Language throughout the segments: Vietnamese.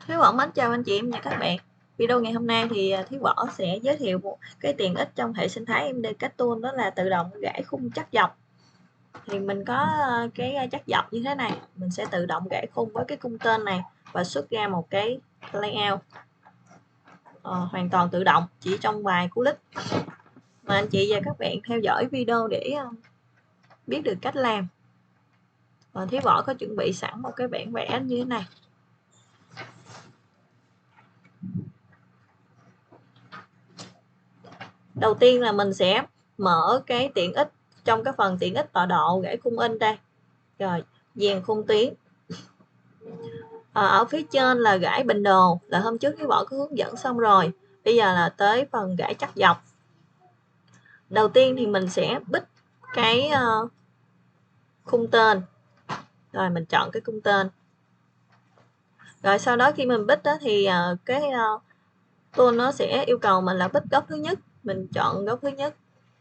Thúy Võ mến chào anh chị em và các bạn. Video ngày hôm nay thì Thúy Võ sẽ giới thiệu một cái tiện ích trong hệ sinh thái MD Cut Tool, đó là tự động gãi khung chắc dọc. Thì mình có cái chắc dọc như thế này, mình sẽ tự động gãi khung với cái khung tên này và xuất ra một cái layout hoàn toàn tự động chỉ trong vài cú click. Mà anh chị và các bạn theo dõi video để biết được cách làm. Thúy Võ có chuẩn bị sẵn một cái bản vẽ như thế này. Đầu tiên là mình sẽ mở cái tiện ích trong cái phần tiện ích tọa độ gãi khung in đây, rồi dàn khung tuyến. Ở phía trên là gãi bình đồ, là hôm trước cái Võ có hướng dẫn xong rồi. Bây giờ là tới phần gãi chắc dọc. Đầu tiên thì mình sẽ bích cái khung tên, rồi mình chọn cái khung tên. Rồi sau đó khi mình bích đó thì cái tool nó sẽ yêu cầu mình là bích góc thứ nhất, mình chọn góc thứ nhất,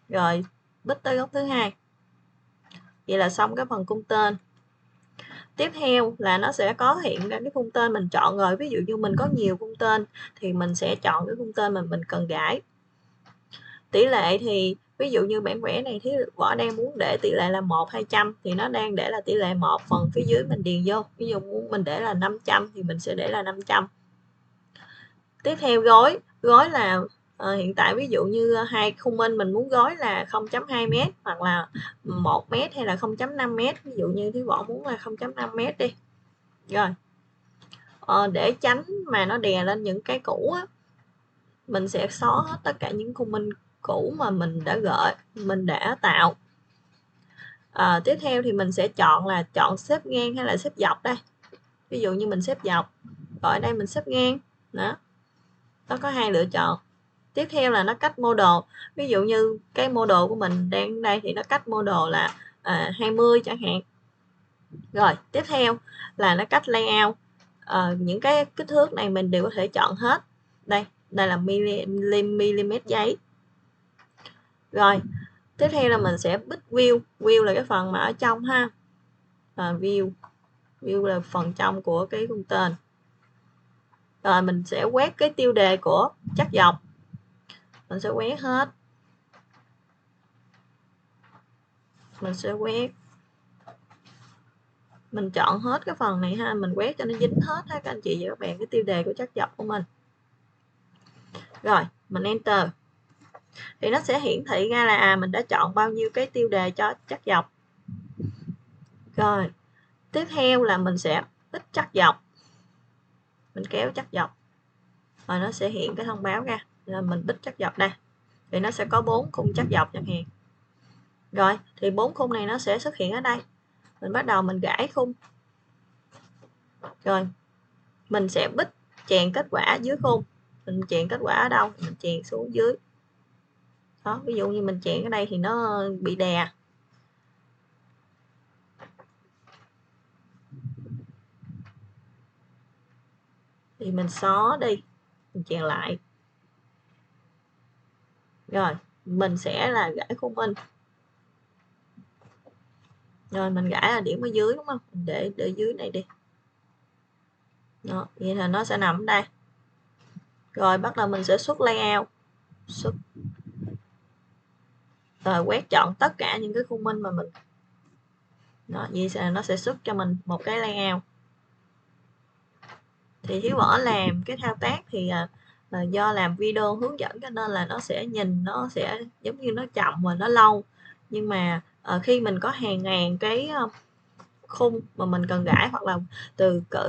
rồi bích tới góc thứ hai. Vậy là xong cái phần khung tên. Tiếp theo là nó sẽ có hiện ra cái khung tên mình chọn rồi. Ví dụ như mình có nhiều khung tên thì mình sẽ chọn cái khung tên mình cần gãi. Tỷ lệ thì ví dụ như bản vẽ này thì Võ đang muốn để tỷ lệ là 1:200 thì nó đang để là tỷ lệ 1, phần phía dưới mình điền vô. Ví dụ muốn mình để là 500 thì mình sẽ để là 500. Tiếp theo gối là hiện tại ví dụ như hai khung in mình muốn gối là 0.2 m hoặc là 1 m hay là 0.5 m. Ví dụ như Thúy Võ muốn là 0.5 m đi. Rồi để tránh mà nó đè lên những cái cũ á, mình sẽ xóa hết tất cả những khung in cũ mà mình đã tạo. Tiếp theo thì mình sẽ chọn xếp ngang hay là xếp dọc đây. Ví dụ như mình xếp dọc, rồi ở đây mình xếp ngang đó. Nó có hai lựa chọn. Tiếp theo là nó cách model. Ví dụ như cái model của mình đang đây thì nó cách model là 20 chẳng hạn. Rồi tiếp theo là nó cách layout. Những cái kích thước này mình đều có thể chọn hết. Đây là mm giấy. Rồi tiếp theo là mình sẽ bích view là cái phần mà ở trong ha. View là phần trong của cái khung tên. Rồi mình sẽ quét cái tiêu đề của chắc dọc, mình sẽ quét hết, mình chọn hết cái phần này ha, mình quét cho nó dính hết ha các anh chị và các bạn, cái tiêu đề của chắc dọc của mình. Rồi mình enter thì nó sẽ hiển thị ra là mình đã chọn bao nhiêu cái tiêu đề cho chắc dọc. Rồi tiếp theo là mình sẽ bích chắc dọc, mình kéo chắc dọc rồi nó sẽ hiện cái thông báo ra là mình bích chắc dọc đây, thì nó sẽ có 4 khung chắc dọc chẳng hạn. Rồi thì 4 khung này nó sẽ xuất hiện ở đây, mình bắt đầu mình gãi khung, rồi mình sẽ bích chèn kết quả dưới khung. Mình chèn kết quả ở đâu mình chèn xuống dưới đó. Ví dụ như mình chèn ở đây thì nó bị đè, thì mình xóa đi, mình chèn lại. Rồi mình sẽ là gãi khung in, rồi mình gãi là điểm ở dưới đúng không, mình để dưới này đi đó, vậy là nó sẽ nằm ở đây. Rồi bắt đầu mình sẽ xuất layout, rồi quét chọn tất cả những cái khung in mà mình đó, vậy là nó sẽ xuất cho mình một cái layout. Thì Hiếu Võ làm cái thao tác thì do làm video hướng dẫn cho nên là nó sẽ nhìn nó sẽ giống như nó chậm và nó lâu, nhưng mà khi mình có hàng ngàn cái khung mà mình cần gãi, hoặc là từ cỡ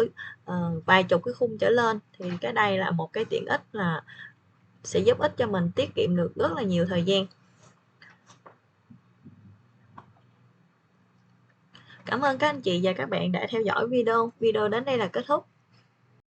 vài chục cái khung trở lên, thì cái đây là một cái tiện ích là sẽ giúp ích cho mình tiết kiệm được rất là nhiều thời gian. Cảm ơn các anh chị và các bạn đã theo dõi video đến đây là kết thúc.